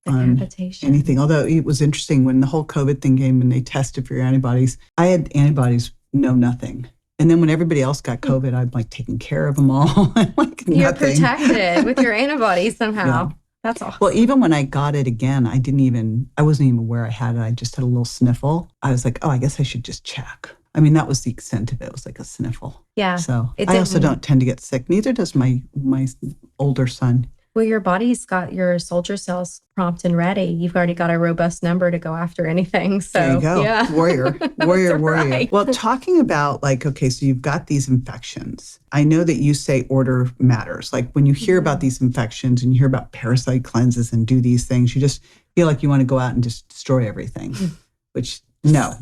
on anything. Although it was interesting when the whole COVID thing came and they tested for your antibodies. I had antibodies, nothing. And then when everybody else got COVID, I'm like taking care of them all. I'm like, you're protected with your antibodies somehow. Yeah. That's awesome. Well, even when I got it again, I wasn't even aware I had it. I just had a little sniffle. I was like, oh, I guess I should just check. I mean, that was the extent of it. It was like a sniffle. Yeah. So I also don't tend to get sick. Neither does my older son. Well, your body's got your soldier cells prompt and ready. You've already got a robust number to go after anything. So there you go. Yeah. Warrior. Right. Well, talking about okay, so you've got these infections. I know that you say order matters. Like when you hear about these infections and you hear about parasite cleanses and do these things, you just feel like you want to go out and just destroy everything, which no,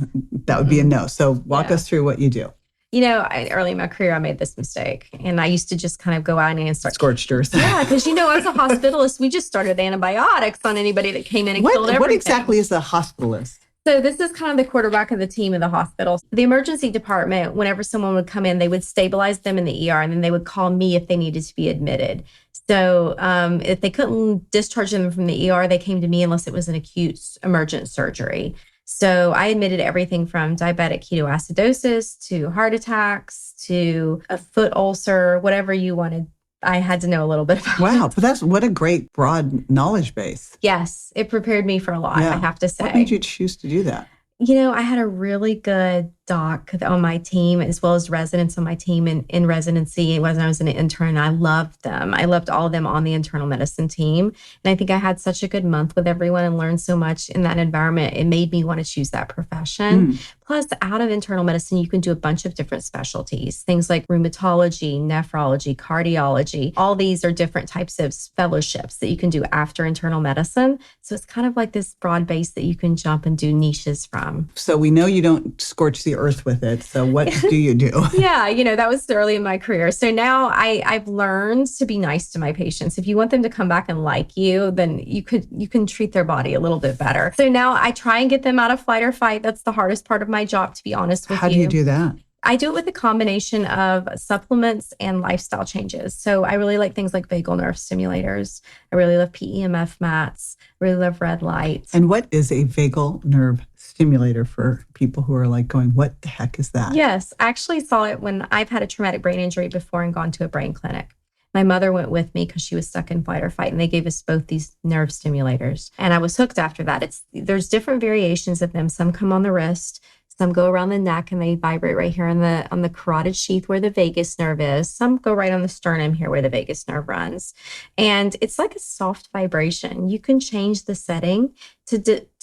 that would be a no. So walk us through what you do. Early in my career, I made this mistake. And I used to just kind of go out and start... Scorched earth. Yeah, because, as a hospitalist, we just started antibiotics on anybody that came in and killed everything. What exactly is a hospitalist? So this is kind of the quarterback of the team in the hospital. The emergency department, whenever someone would come in, they would stabilize them in the ER, and then they would call me if they needed to be admitted. So if they couldn't discharge them from the ER, they came to me unless it was an acute emergent surgery. So I admitted everything from diabetic ketoacidosis to heart attacks to a foot ulcer, whatever you wanted. I had to know a little bit about it. Wow, but what a great broad knowledge base. Yes, it prepared me for a lot, I have to say. What made you choose to do that? I had a really good doc on my team, as well as residents on my team in residency when I was an intern. I loved them. I loved all of them on the internal medicine team. And I think I had such a good month with everyone and learned so much in that environment. It made me want to choose that profession. Plus, out of internal medicine, you can do a bunch of different specialties, things like rheumatology, nephrology, cardiology. All these are different types of fellowships that you can do after internal medicine. So it's kind of like this broad base that you can jump and do niches from. So we know you don't scorch the earth with it. So what do you do? Yeah, that was early in my career. So now I've learned to be nice to my patients. If you want them to come back and like you, then you can treat their body a little bit better. So now I try and get them out of flight or fight. That's the hardest part of my job, to be honest with you. How do you do that? I do it with a combination of supplements and lifestyle changes. So I really like things like vagal nerve stimulators. I really love PEMF mats. I really love red light. And what is a vagal nerve stimulator for people who are like going, what the heck is that? Yes, I actually saw it when I've had a traumatic brain injury before and gone to a brain clinic. My mother went with me because she was stuck in fight or fight, and they gave us both these nerve stimulators. And I was hooked after that. There's different variations of them. Some come on the wrist. Some go around the neck and they vibrate right here on the carotid sheath where the vagus nerve is. Some go right on the sternum here where the vagus nerve runs. And it's like a soft vibration. You can change the setting to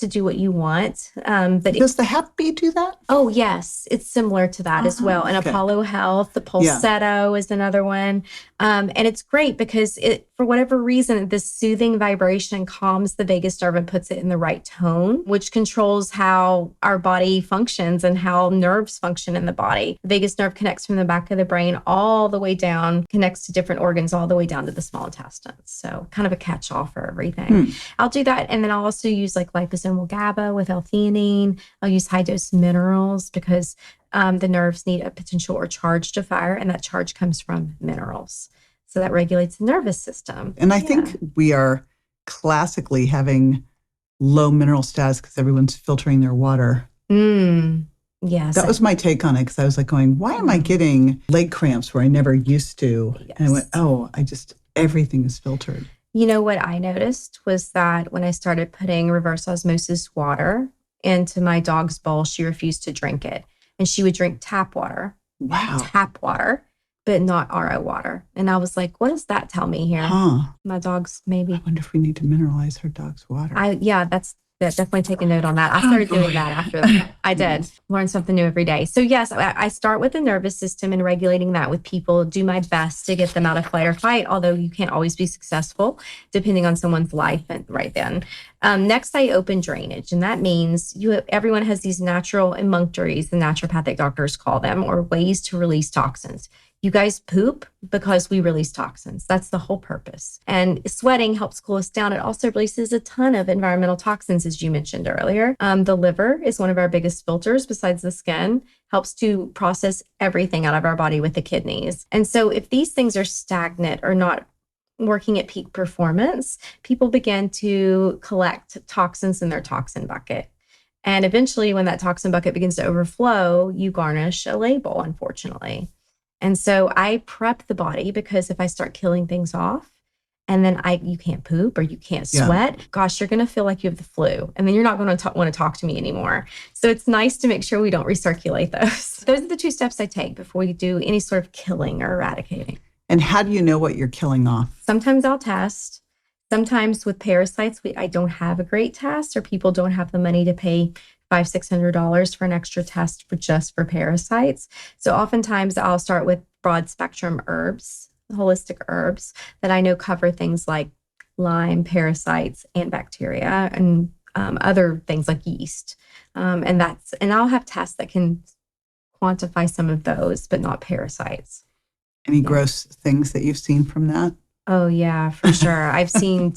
do what you want. But Does the Hep B do that? Oh, yes. It's similar to that as well. And okay. Apollo Health, the Pulsetto is another one. And it's great because for whatever reason, this soothing vibration calms the vagus nerve and puts it in the right tone, which controls how our body functions and how nerves function in the body. The vagus nerve connects from the back of the brain all the way down, connects to different organs all the way down to the small intestines. So kind of a catch-all for everything. I'll do that. And then I'll also use like liposomal GABA with L-theanine. I'll use high-dose minerals because the nerves need a potential or charge to fire, and that charge comes from minerals. So that regulates the nervous system. And I think we are classically having low mineral status because everyone's filtering their water. Yes. That was my take on it because I was like going, why am I getting leg cramps where I never used to? Yes. And I went, everything is filtered. You know what I noticed was that when I started putting reverse osmosis water into my dog's bowl, she refused to drink it. And she would drink tap water. Wow. Tap water, but not RO water. And I was like, what does that tell me here? My dog's maybe. I wonder if we need to mineralize her dog's water. Definitely take a note on that. I started doing that after that. I did. Learn something new every day. So yes, I start with the nervous system and regulating that with people, do my best to get them out of flight or fight, although you can't always be successful depending on someone's life and right then. Next, I open drainage, and that means everyone has these natural emunctories, the naturopathic doctors call them, or ways to release toxins. You guys poop because we release toxins. That's the whole purpose. And sweating helps cool us down. It also releases a ton of environmental toxins, as you mentioned earlier. The liver is one of our biggest filters besides the skin, helps to process everything out of our body with the kidneys. And so if these things are stagnant or not working at peak performance, people begin to collect toxins in their toxin bucket. And eventually when that toxin bucket begins to overflow, you garnish a label, unfortunately. And so I prep the body because if I start killing things off and then you can't poop or you can't sweat, gosh, you're going to feel like you have the flu. And then you're not going to want to talk to me anymore. So it's nice to make sure we don't recirculate those. Those are the 2 steps I take before we do any sort of killing or eradicating. And how do you know what you're killing off? Sometimes I'll test. Sometimes with parasites, I don't have a great test, or people don't have the money to pay $500-$600 for an extra test just for parasites. So oftentimes I'll start with broad spectrum herbs, holistic herbs that I know cover things like Lyme, parasites, and bacteria, and other things like yeast. And I'll have tests that can quantify some of those, but not parasites. Any gross things that you've seen from that? Oh, yeah, for sure. I've seen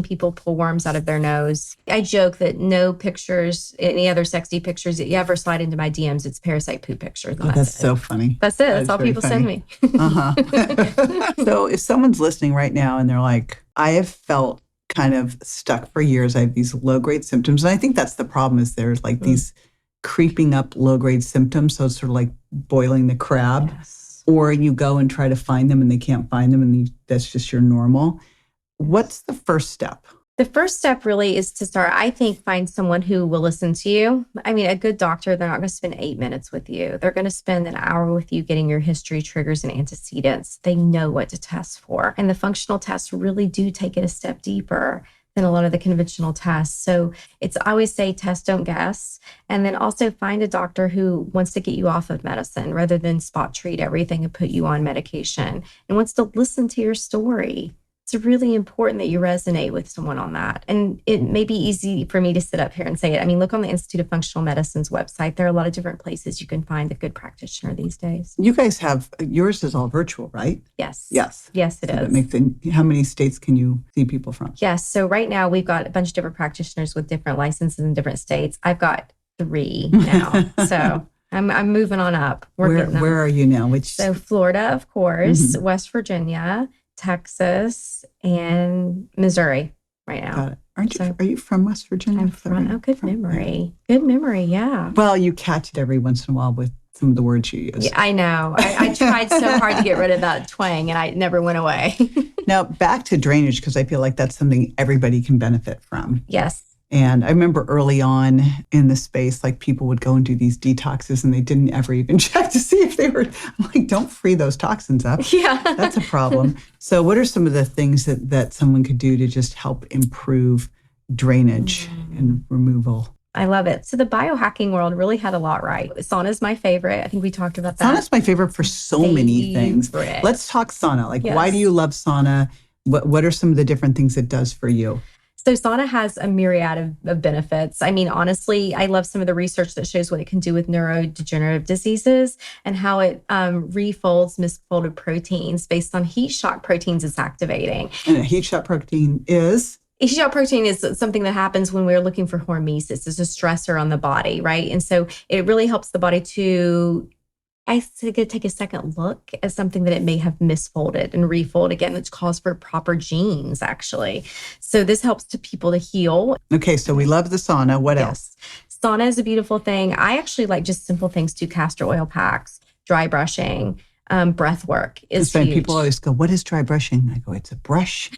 people pull worms out of their nose. I joke that no pictures, any other sexy pictures that you ever slide into my DMs, it's parasite poop pictures. That's so funny. That's it. That's all people send me. So if someone's listening right now and they're like, I have felt kind of stuck for years. I have these low-grade symptoms. And I think that's the problem is there's like these creeping up low-grade symptoms. So it's sort of like boiling the crab. Yes. Or you go and try to find them and they can't find them and that's just your normal. What's the first step? The first step really is to start, I think, find someone who will listen to you. I mean, a good doctor, they're not going to spend 8 minutes with you. They're going to spend an hour with you getting your history, triggers, and antecedents. They know what to test for. And the functional tests really do take it a step deeper than a lot of the conventional tests. So I always say test, don't guess. And then also find a doctor who wants to get you off of medicine rather than spot treat everything and put you on medication and wants to listen to your story. It's really important that you resonate with someone on that. And it may be easy for me to sit up here and say it. I mean, look on the Institute of Functional Medicine's website. There are a lot of different places you can find a good practitioner these days. You guys have, yours is all virtual, right? Yes. Yes. Yes, it is. That makes how many states can you see people from? Yes. So right now we've got a bunch of different practitioners with different licenses in different states. I've got 3 now. So I'm moving on up. Where are you now? So Florida, of course, West Virginia, Texas, and Missouri right now. Got it. Are you from West Virginia? I'm from. Oh, good memory. Good memory. Yeah. Well, you catch it every once in a while with some of the words you use. Yeah, I know. I tried so hard to get rid of that twang, and it never went away. Now, back to drainage, because I feel like that's something everybody can benefit from. Yes. And I remember early on in the space, like people would go and do these detoxes and they didn't ever even check to see if they were, I'm like, don't free those toxins up. Yeah. That's a problem. So what are some of the things that someone could do to just help improve drainage and removal? I love it. So the biohacking world really had a lot right. Sauna is my favorite. I think we talked about that. Sauna's my favorite for so many things. Let's talk sauna. Like, why do you love sauna? What are some of the different things it does for you? So sauna has a myriad of benefits. I mean, honestly, I love some of the research that shows what it can do with neurodegenerative diseases and how it refolds misfolded proteins based on heat shock proteins it's activating. And a heat shock protein is? Heat shock protein is something that happens when we're looking for hormesis. It's a stressor on the body, right? And so it really helps the body to, I think, take a second look at something that it may have misfolded and refold again, which calls for proper genes, actually. So this helps people to heal. Okay, so we love the sauna. What else? Sauna is a beautiful thing. I actually like just simple things too. Castor oil packs, dry brushing, breath work is huge. People always go, what is dry brushing? I go, it's a brush.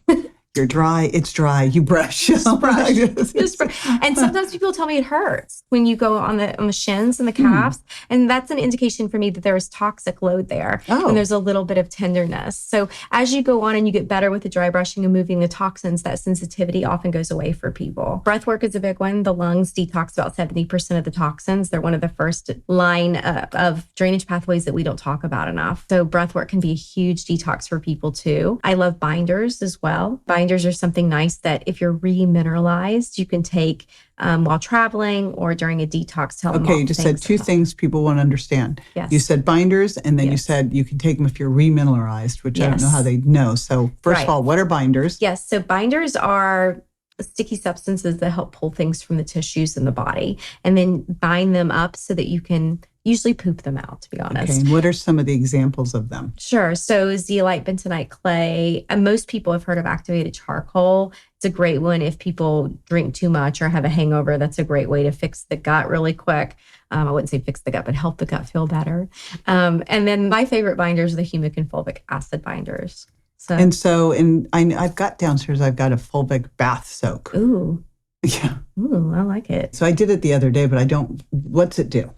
You're dry, it's dry, you brush. Just brush. Just brush. And sometimes people tell me it hurts when you go on the shins and the calves. And that's an indication for me that there is toxic load there. And there's a little bit of tenderness. So as you go on and you get better with the dry brushing and moving the toxins, that sensitivity often goes away for people. Breathwork is a big one. The lungs detox about 70% of the toxins. They're one of the first line of drainage pathways that we don't talk about enough. So breathwork can be a huge detox for people too. I love binders as well. Binders are something nice that if you're remineralized, you can take while traveling or during a detox. Okay, you just said two things people won't understand. Yes. You said binders, and then you said you can take them if you're remineralized, which I don't know how they know. So first of all, what are binders? Yes, so binders are sticky substances that help pull things from the tissues in the body and then bind them up so that you can usually poop them out, to be honest. Okay, and what are some of the examples of them? Sure. So zeolite, bentonite clay, and most people have heard of activated charcoal. It's a great one if people drink too much or have a hangover. That's a great way to fix the gut really quick. I wouldn't say fix the gut, but help the gut feel better. And then my favorite binders are the humic and fulvic acid binders. I've got downstairs, I've got a fulvic bath soak. Ooh. Yeah. Ooh, I like it. So I did it the other day, but what's it do?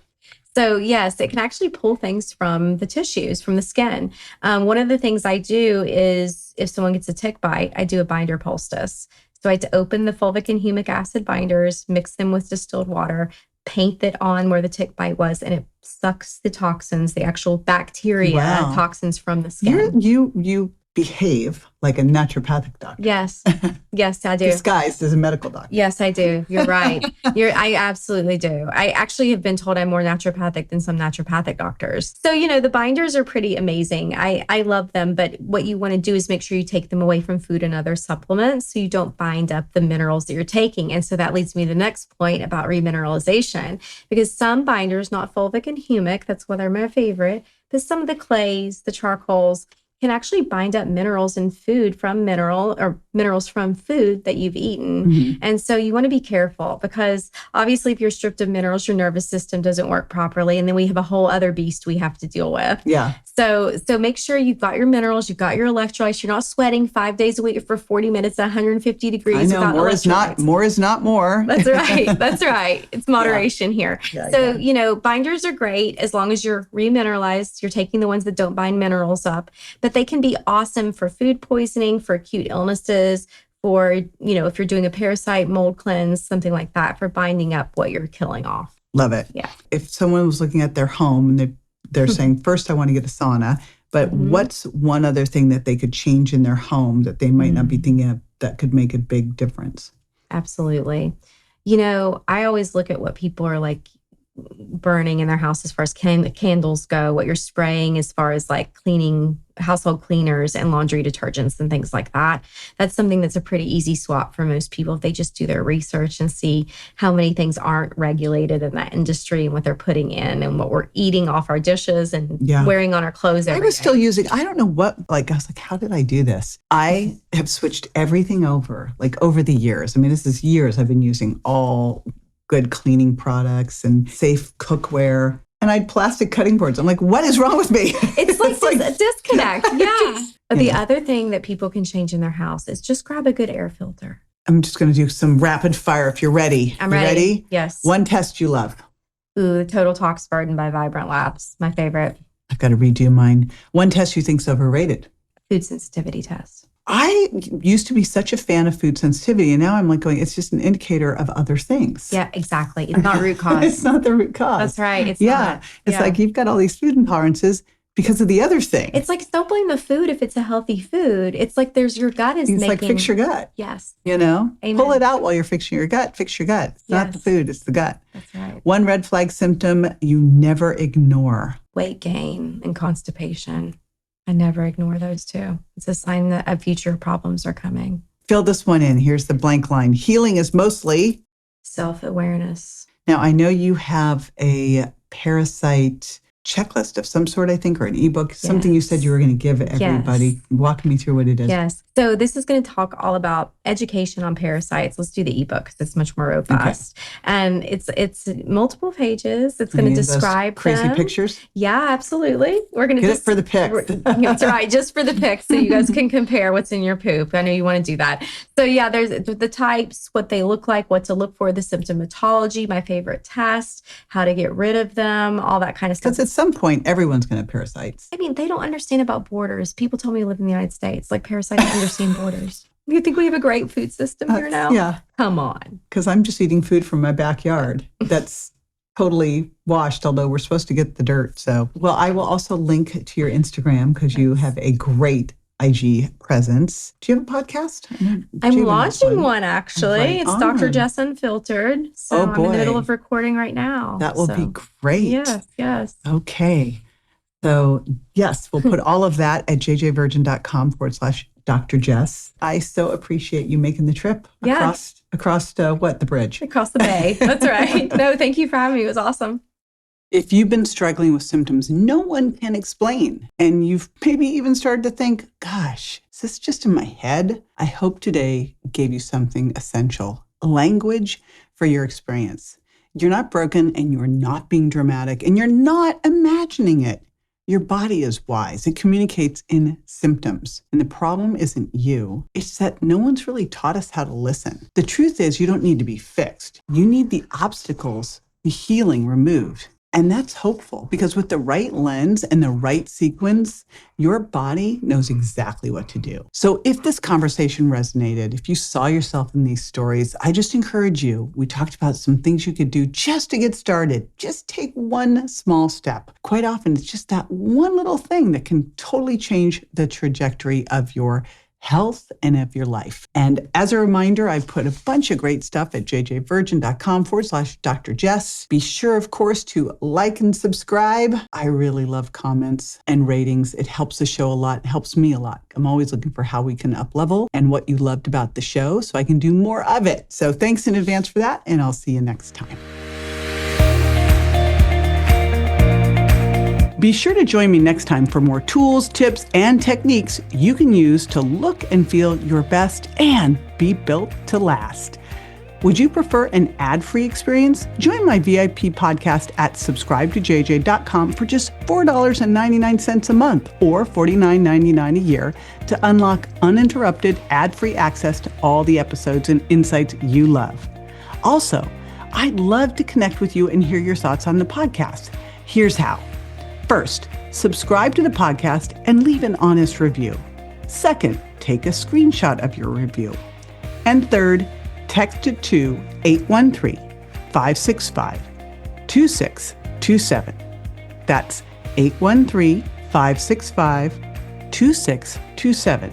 So yes, it can actually pull things from the tissues, from the skin. One of the things I do is if someone gets a tick bite, I do a binder poultice. So I had to open the fulvic and humic acid binders, mix them with distilled water, paint it on where the tick bite was, and it sucks the toxins, the actual bacteria toxins from the skin. You behave like a naturopathic doctor. Yes. Yes, I do. Disguised as a medical doctor. Yes, I do. You're right. I absolutely do. I actually have been told I'm more naturopathic than some naturopathic doctors. So, the binders are pretty amazing. I love them, but what you want to do is make sure you take them away from food and other supplements so you don't bind up the minerals that you're taking. And so that leads me to the next point about remineralization, because some binders, not fulvic and humic, that's why they're my favorite, but some of the clays, the charcoals, can actually bind up minerals in food from minerals from food that you've eaten. Mm-hmm. And so you want to be careful because obviously if you're stripped of minerals, your nervous system doesn't work properly. And then we have a whole other beast we have to deal with. Yeah. So make sure you've got your minerals, you've got your electrolytes. You're not sweating 5 days a week for 40 minutes at 150 degrees. I know, more is not more. That's right. That's right. It's moderation here. Yeah, binders are great as long as you're remineralized. You're taking the ones that don't bind minerals up. But they can be awesome for food poisoning, for acute illnesses, for, if you're doing a parasite mold cleanse, something like that, for binding up what you're killing off. Love it. Yeah. If someone was looking at their home and they're saying, first, I want to get a sauna, but what's one other thing that they could change in their home that they might not be thinking of that could make a big difference? Absolutely. I always look at what people are like burning in their house as far as candles go, what you're spraying as far as like cleaning household cleaners and laundry detergents and things like that. That's something that's a pretty easy swap for most people if they just do their research and see how many things aren't regulated in that industry and what they're putting in and what we're eating off our dishes and wearing on our clothes every I was day. still using, I don't know what, I was like, how did I do this? I have switched everything over, over the years. I mean, this is years I've been using all good cleaning products and safe cookware. And I had plastic cutting boards. I'm like, what is wrong with me? It's like a disconnect. Yeah. The other thing that people can change in their house is just grab a good air filter. I'm just going to do some rapid fire if you're ready. I'm ready. Ready? Yes. One test you love. Ooh, the Total Tox Burden by Vibrant Labs. My favorite. I've got to redo mine. One test you think's overrated. Food sensitivity test. I used to be such a fan of food sensitivity, and now I'm going, it's just an indicator of other things. Yeah, exactly. It's not root cause. It's not the root cause. That's right. It's not. It's like you've got all these food intolerances because of the other thing. It's like, don't blame the food if it's a healthy food. It's like your gut is it's making. Like fix your gut. Yes. Amen. Pull it out while you're fixing your gut. Fix your gut. It's not the food, it's the gut. That's right. One red flag symptom you never ignore. Weight gain and constipation. I never ignore those two. It's a sign that future problems are coming. Fill this one in. Here's the blank line. Healing is mostly self-awareness. Now, I know you have a parasite checklist of some sort, I think, or an ebook, something you said you were going to give everybody. Yes. Walk me through what it is. Yes. So this is going to talk all about education on parasites. Let's do the ebook because it's much more robust. Okay. And it's multiple pages. It's going to describe crazy them. Pictures? Yeah, absolutely. We're going to get it for the pics. That's right. Just for the pics so you guys can compare what's in your poop. I know you want to do that. So yeah, there's the types, what they look like, what to look for, the symptomatology, my favorite test, how to get rid of them, all that kind of stuff. Because at some point, everyone's going to have parasites. I mean, they don't understand about borders. People tell me who live in the United States. Like parasites understand borders. You think we have a great food system here now? Yeah. Come on. Because I'm just eating food from my backyard. That's totally washed, although we're supposed to get the dirt. So, well, I will also link to your Instagram because you have a great IG presence. Do you have a podcast? I'm launching one actually. Right it's Dr. Jess Unfiltered. So I'm in the middle of recording right now. That will be great. Yes. Okay. So yes, we'll put all of that at jjvirgin.com/Dr. Jess. I so appreciate you making the trip across the bridge? Across the bay. That's right. No, thank you for having me. It was awesome. If you've been struggling with symptoms no one can explain, and you've maybe even started to think, gosh, is this just in my head? I hope today gave you something essential. Language for your experience. You're not broken and you're not being dramatic and you're not imagining it. Your body is wise. It communicates in symptoms. And the problem isn't you. It's that no one's really taught us how to listen. The truth is you don't need to be fixed. You need the obstacles, the healing removed. And that's hopeful because with the right lens and the right sequence, your body knows exactly what to do. So if this conversation resonated, if you saw yourself in these stories, I just encourage you. We talked about some things you could do just to get started. Just take one small step. Quite often, it's just that one little thing that can totally change the trajectory of your health and of your life. And as a reminder, I've put a bunch of great stuff at jjvirgin.com/Dr. Jess. Be sure, of course, to like and subscribe. I really love comments and ratings. It helps the show a lot. It helps me a lot. I'm always looking for how we can up level and what you loved about the show so I can do more of it. So thanks in advance for that, and I'll see you next time. Be sure to join me next time for more tools, tips, and techniques you can use to look and feel your best and be built to last. Would you prefer an ad-free experience? Join my VIP podcast at subscribetoJJ.com for just $4.99 a month or $49.99 a year to unlock uninterrupted ad-free access to all the episodes and insights you love. Also, I'd love to connect with you and hear your thoughts on the podcast. Here's how. First, subscribe to the podcast and leave an honest review. Second, take a screenshot of your review. And third, text it to 813-565-2627. That's 813-565-2627.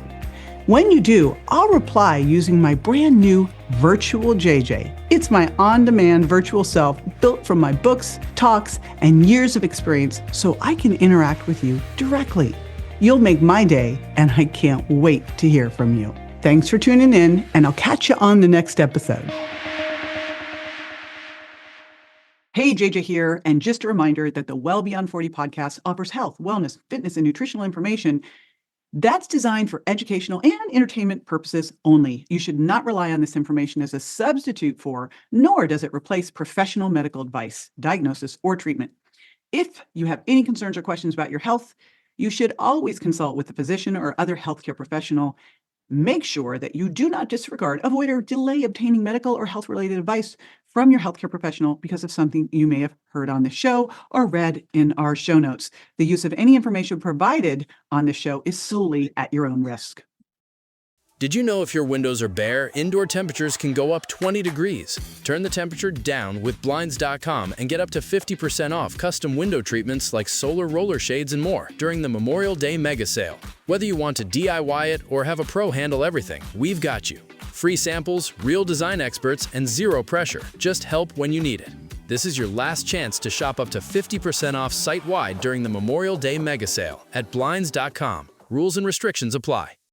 When you do, I'll reply using my brand new Virtual JJ. It's my on-demand virtual self built from my books, talks, and years of experience so I can interact with you directly. You'll make my day, and I can't wait to hear from you. Thanks for tuning in, and I'll catch you on the next episode. Hey, JJ here, and just a reminder that the Well Beyond 40 podcast offers health, wellness, fitness, and nutritional information that's designed for educational and entertainment purposes only. You should not rely on this information as a substitute for, nor does it replace professional medical advice, diagnosis, or treatment. If you have any concerns or questions about your health, you should always consult with a physician or other healthcare professional. Make sure that you do not disregard, avoid, or delay obtaining medical or health-related advice from your healthcare professional because of something you may have heard on the show or read in our show notes. The use of any information provided on the show is solely at your own risk. Did you know if your windows are bare, indoor temperatures can go up 20 degrees? Turn the temperature down with Blinds.com and get up to 50% off custom window treatments like solar roller shades and more during the Memorial Day mega sale. Whether you want to DIY it or have a pro handle everything, we've got you. Free samples, real design experts, and zero pressure. Just help when you need it. This is your last chance to shop up to 50% off site-wide during the Memorial Day mega sale at Blinds.com. Rules and restrictions apply.